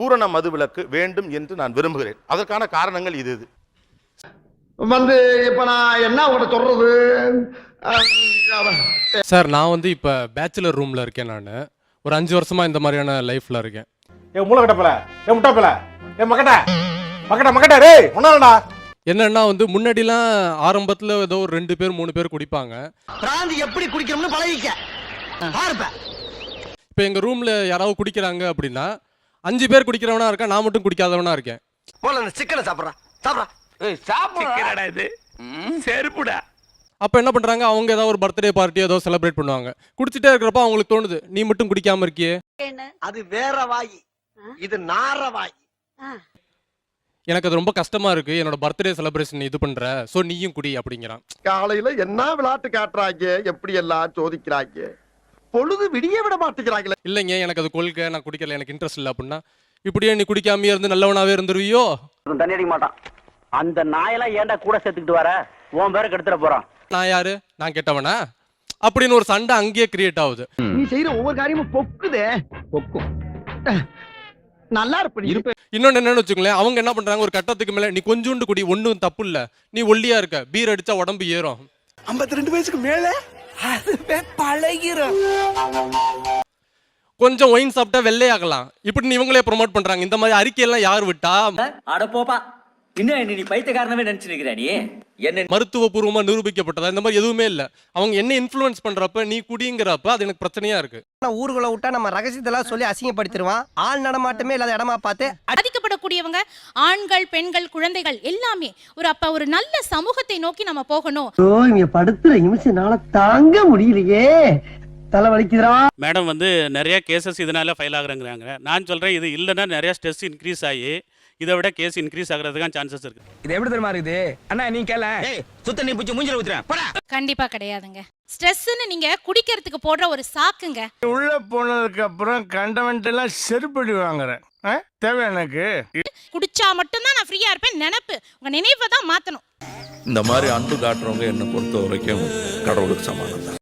பூரண மதுவிலக்கு வேண்டும் என்று நான் விரும்புகிறேன். அதற்கான காரணங்கள் இது. இப்ப நான் என்ன உங்கள்கிட்ட சொல்றது சார், நான் வந்து இப்போ பேச்சுலர் ரூமில் இருக்கேன். நான் ஒரு 5 வருஷமா இந்த மாதிரியான லைஃப்பில் இருக்கேன். மூளைக்கட்டப்பல முட்டாப்பல மக்கட்ட மக்கட்ட மக்கட்ட ரே ஒன்னாலடா. என்னன்னா வந்து முன்னாடிலாம் ஆரம்பத்தில் ஏதோ ஒரு 2 பேர் 3 பேர் குடிப்பாங்க. பிராந்தி எப்படி குடிக்கணும்னு பழகிக்க. இப்போ எங்கள் ரூமில் யாராவது குடிக்கிறாங்க அப்படின்னா 5 பேர் குடிக்கிறவனா இருக்கேன், நான் மட்டும் குடிக்காதவனா இருக்கேன். சிக்கனை சாப்பிட்றா இது செருப்புடா. அப்போ என்ன பண்ணுறாங்க, அவங்க ஏதாவது ஒரு பர்த்டே பார்ட்டி ஏதோ செலிப்ரேட் பண்ணுவாங்க. குடிச்சிட்டே இருக்கிறப்ப அவங்களுக்கு தோணுது, நீ மட்டும் குடிக்காம இருக்கியே. அது வேற வாயி, இது நார வாயி. எனக்கு அது ரொம்ப கஷ்டமா இருக்கு, என்னோட பர்த்டே செலிப்ரேஷன் இது பண்ற, சோ நீயும் குடி அப்படிங்கிறான். காலையில என்ன விளையாட்டு காட்டுறாங்க, எப்படி எல்லாம் சோதிக்கிறாங்க, பொழுது விடிய விட மாட்டேங்கிறாங்களே. இல்லைங்க, எனக்கு அது கொள்கை, நான் குடிக்கல, எனக்கு இன்ட்ரெஸ்ட் இல்லை அப்படின்னா, இப்படியே நீ குடிக்காமயே இருந்து நல்லவனாவே இருந்துருவியோ. தண்ணி அடிக்க மாட்டான் அந்த நாயெல்லாம் ஏன்டா கூட சேர்த்துக்கிட்டு வர, உன் பேரை கெடுத்துட போறான். நான் யாரு, நான் கெட்டவனா அப்படின்னு ஒரு சண்டை அங்கேயே கிரியேட் ஆகுது. நீ செய்யற ஒவ்வொரு காரியமும் பொக்குதே, பொக்கும் நல்லா இருப்ப. இன்னொன்னு என்னன்னு வச்சுக்கோங்களேன், அவங்க என்ன பண்றாங்க, ஒரு கட்டத்துக்கு மேல நீ கொஞ்சோண்டு குடி, ஒன்னும் தப்பு இல்ல, நீ ஒல்லியா இருக்க, பீர் அடிச்சா உடம்பு ஏறும். 52 வயசுக்கு மேல அதுவே பழகிரும். கொஞ்சம் ஒயின் சாப்பிட்டா வெள்ளையாகலாம், இப்படி இவங்களே ப்ரொமோட் பண்றாங்க. இந்த மாதிரி அறிக்கையெல்லாம் யார் விட்டா? அட போப்பா, இன்னும் நீ பைத்தியக்காரனவே நினைச்சு நிக்கிற. நீ என்ன மருத்துவபூர்வமா நிரூபிக்கப்பட்டதா? இந்த மாதிரி எதுவுமே இல்ல. அவங்க என்ன இன்ஃப்ளூயன்ஸ் பண்றப்ப நீ குடிங்கிறப்ப அது எனக்கு பிரச்சனையா இருக்கு. ஊருக்குள்ள விட்டா நம்ம ரகசியத்தெல்லாம் சொல்லி அசிங்கப்படுத்திடுவான். ஆள் நடமாட்டமே இல்லாத இடமா பார்த்து பாதிக்கப்படக்கூடியவங்க ஆண்கள், பெண்கள், குழந்தைகள் எல்லாமே ஒரு நல்ல சமூகத்தை நோக்கி நம்ம போகணும். இங்க படுத்துற நிமிஷம்னால தாங்க முடியலையே, தலை வலிக்குதுடா. மேடம் வந்து நிறைய கேசஸ் இதனால ஃபைல் ஆகுறாங்க. நான் சொல்றேன், இது இல்லைன்னா நிறைய ஸ்ட்ரெஸ் இன்க்ரீஸ் ஆகி இதை விட கேஸ் இன்க்ரீஸ் ஆகிறதுக்கான சான்சஸ் இருக்கு. இது எப்படி தெரியுமா இருக்குது அண்ணா, நீ கேள சுத்த நீ பிடிச்சி மூஞ்சில ஊத்துறேன். கண்டிப்பா கிடையாதுங்க. ஸ்ட்ரெஸ்ன்னு நீங்க குடிக்கிறதுக்கு போடுற ஒரு சாக்குங்க. உள்ள போனதுக்கு அப்புறம் கண்டவன்ட் எல்லாம் செருப்படி வாங்குறேன். தேவை எனக்கு குடிச்சா மட்டும்தான் நான் ஃப்ரீயா இருப்பேன் நினைப்பு. உங்க நினைவை தான் மாத்தணும். இந்த மாதிரி அன்பு காட்டுறவங்க என்னை பொறுத்த வரைக்கும் கடவுளுக்கு சமானம்.